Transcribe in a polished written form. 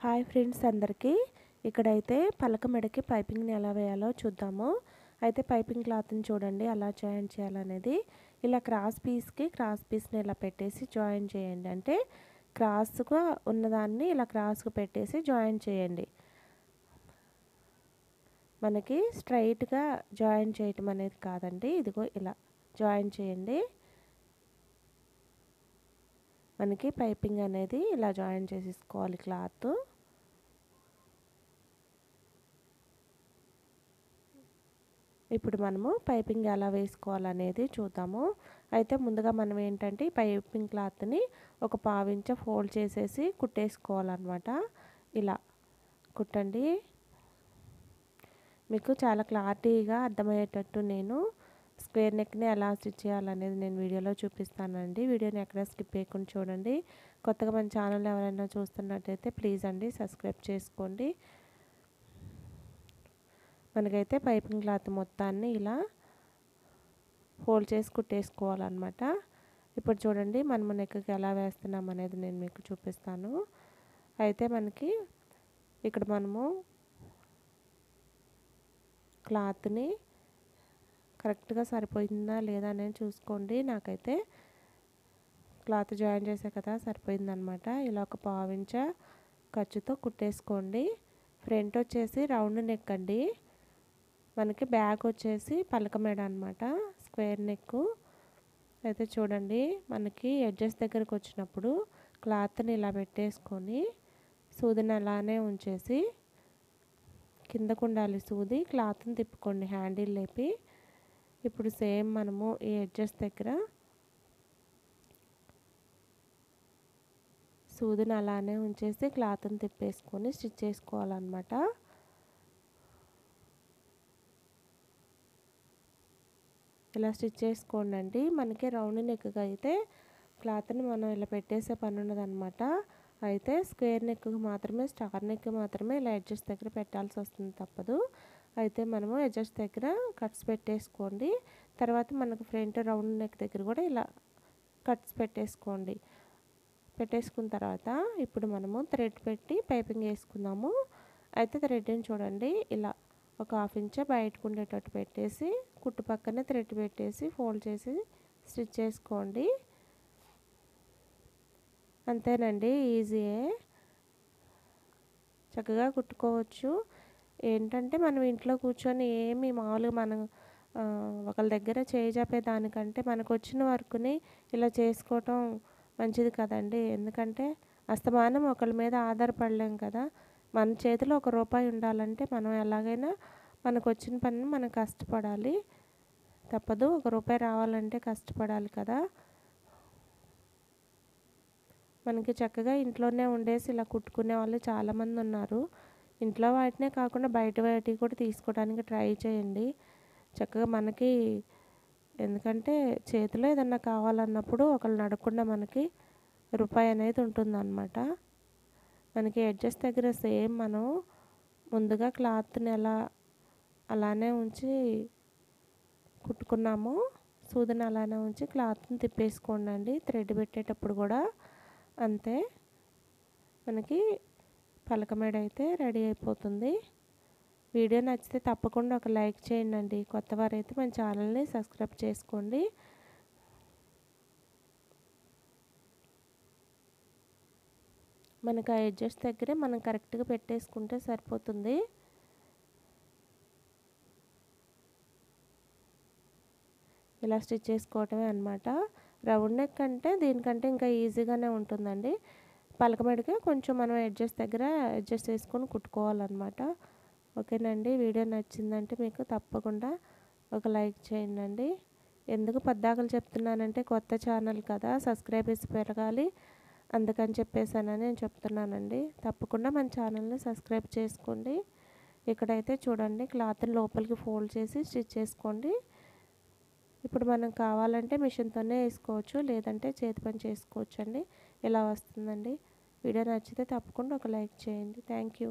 Hi friends అందరికీ ఇక్కడైతే పలక మెడకి పైపింగ్ని ఎలా వేయాలో చూద్దాము. అయితే పైపింగ్ క్లాత్ని చూడండి ఎలా జాయిన్ చేయాలనేది. ఇలా క్రాస్ పీస్ని ఇలా పెట్టేసి జాయిన్ చేయండి. అంటే క్రాస్గా ఉన్నదాన్ని ఇలా క్రాస్గా పెట్టేసి జాయిన్ చేయండి. మనకి స్ట్రైట్గా జాయిన్ చేయటం అనేది కాదండి, ఇదిగో ఇలా జాయిన్ చేయండి. మనకి పైపింగ్ అనేది ఇలా జాయిన్ చేసేసుకోవాలి క్లాత్. ఇప్పుడు మనము పైపింగ్ ఎలా వేసుకోవాలనేది చూద్దాము. అయితే ముందుగా మనం ఏంటంటే పైపింగ్ క్లాత్ని ఒక పావించ ఫోల్డ్ చేసేసి కుట్టేసుకోవాలన్నమాట. ఇలా కుట్టండి. మీకు చాలా క్లారిటీగా అర్థమయ్యేటట్టు నేను స్క్వేర్ నెక్ని ఎలా స్టిచ్ చేయాలనేది నేను వీడియోలో చూపిస్తానండి. వీడియోని ఎక్కడ స్కిప్ చేయకుండా చూడండి. కొత్తగా మన ఛానల్ ఎవరైనా చూస్తున్నట్టయితే ప్లీజ్ అండి సబ్స్క్రైబ్ చేసుకోండి. మనకైతే పైపింగ్ క్లాత్ మొత్తాన్ని ఇలా ఫోల్డ్ చేసి కుట్టేసుకోవాలన్నమాట. ఇప్పుడు చూడండి మనము నెక్కి ఎలా వేస్తున్నాం అనేది నేను మీకు చూపిస్తాను. అయితే మనకి ఇక్కడ మనము క్లాత్ని కరెక్ట్గా సరిపోయిందా లేదా అనేది చూసుకోండి. నాకైతే క్లాత్ జాయిన్ చేసే కదా సరిపోయిందనమాట. ఇలా ఒక పావించ ఖర్చుతో కుట్టేసుకోండి. ఫ్రంట్ వచ్చేసి రౌండ్ నెక్ అండి. మనకి బ్యాక్ వచ్చేసి పలక మెడ అనమాట, స్క్వేర్ నెక్. అయితే చూడండి మనకి ఎడ్జెస్ దగ్గరకు వచ్చినప్పుడు క్లాత్ని ఇలా పెట్టేసుకొని సూదిని అలానే ఉంచేసి కిందకు ఉండాలి సూది, క్లాత్ని తిప్పుకోండి హ్యాండిల్ లేపి. ఇప్పుడు సేమ్ మనము ఈ ఎడ్జెస్ దగ్గర సూదిని అలానే ఉంచేసి క్లాత్ని తిప్పేసుకొని స్టిచ్ చేసుకోవాలన్నమాట. ఇలా స్టిచ్ చేసుకోండి. మనకి రౌండ్ నెక్గా అయితే క్లాత్ని మనం ఇలా పెట్టేసే పని ఉండదన్నమాట. అయితే స్క్వేర్ నెక్కి మాత్రమే, స్టార్ నెక్ మాత్రమే ఇలా ఎడ్జెస్ దగ్గర పెట్టాల్సి వస్తుంది, తప్పదు. అయితే మనము ఎడ్జెస్ దగ్గర కట్స్ పెట్టేసుకోండి. తర్వాత మనకు ఫ్రంట్ రౌండ్ నెక్ దగ్గర కూడా ఇలా కట్స్ పెట్టేసుకోండి. పెట్టేసుకున్న తర్వాత ఇప్పుడు మనము థ్రెడ్ పెట్టి పైపింగ్ వేసుకుందాము. అయితే థ్రెడ్ని చూడండి ఇలా ఒక హాఫ్ ఇంచ్ బయటకు ఉండేటట్టు పెట్టేసి కుట్టు పక్కనే థ్రెడ్ పెట్టేసి ఫోల్డ్ చేసి స్టిచ్ చేసుకోండి. అంతేనండి, ఈజీయే, చక్కగా కుట్టుకోవచ్చు. ఏంటంటే మనం ఇంట్లో కూర్చొని ఏమి మామూలుగా మనం ఒకళ్ళ దగ్గర చేయి చాపేదానికంటే మనకు వచ్చిన వర్క్ని ఇలా చేసుకోవటం మంచిది కదండి. ఎందుకంటే అస్తమానం ఒకళ్ళ మీద ఆధారపడలేం కదా. మన చేతిలో ₹1 ఉండాలంటే మనం ఎలాగైనా మనకు వచ్చిన పనిని మనం కష్టపడాలి, తప్పదు. ₹1 రావాలంటే కష్టపడాలి కదా. మనకి చక్కగా ఇంట్లోనే ఉండేసి ఇలా కుట్టుకునే వాళ్ళు చాలామంది ఉన్నారు. ఇంట్లో వాటినే కాకుండా బయట వాటికి కూడా తీసుకోవడానికి ట్రై చేయండి. చక్కగా మనకి, ఎందుకంటే చేతిలో ఏదన్నా కావాలన్నప్పుడు ఒకళ్ళని అడగకుండా మనకి ₹1 అనేది ఉంటుందన్నమాట. మనకి ఎడ్జెస్ దగ్గర సేమ్ మనం ముందుగా క్లాత్ని అలానే ఉంచి కుట్టుకున్నాము, సూదిని అలానే ఉంచి క్లాత్ని తిప్పేసుకోండి థ్రెడ్ పెట్టేటప్పుడు కూడా. అంతే, మనకి పలక మెడ అయితే రెడీ అయిపోతుంది. వీడియో నచ్చితే తప్పకుండా ఒక లైక్ చేయండి. కొత్త వారైతే మన ఛానల్ని సబ్స్క్రైబ్ చేసుకోండి. మనకు ఆ ఎడ్జెస్ దగ్గరే మనం కరెక్ట్గా పెట్టేసుకుంటే సరిపోతుంది. ఇలా స్టిచ్ చేసుకోవటమే అనమాట. రౌండ్ నెక్ అంటే దీనికంటే ఇంకా ఈజీగానే ఉంటుందండి. పలక మెడకి కొంచెం మనం ఎడ్జెస్ దగ్గర అడ్జస్ట్ చేసుకొని కుట్టుకోవాలన్నమాట. ఓకేనండి, వీడియో నచ్చిందంటే మీకు తప్పకుండా ఒక లైక్ చేయండి. ఎందుకు పద్దాకలు చెప్తున్నానంటే కొత్త ఛానల్ కదా, సబ్స్క్రైబర్స్ పెరగాలి, అందుకని చెప్పేసానని నేను చెప్తున్నానండి. తప్పకుండా మన ఛానల్ని సబ్స్క్రైబ్ చేసుకోండి. ఇక్కడైతే చూడండి క్లాత్ని లోపలికి ఫోల్డ్ చేసి స్టిచ్ చేసుకోండి. ఇప్పుడు మనం కావాలంటే మిషన్తోనే వేసుకోవచ్చు, లేదంటే చేతి పని చేసుకోవచ్చు అండి. ఇలా వస్తుందండి. వీడియో నచ్చితే తప్పకుండా ఒక లైక్ చేయండి. Thank you.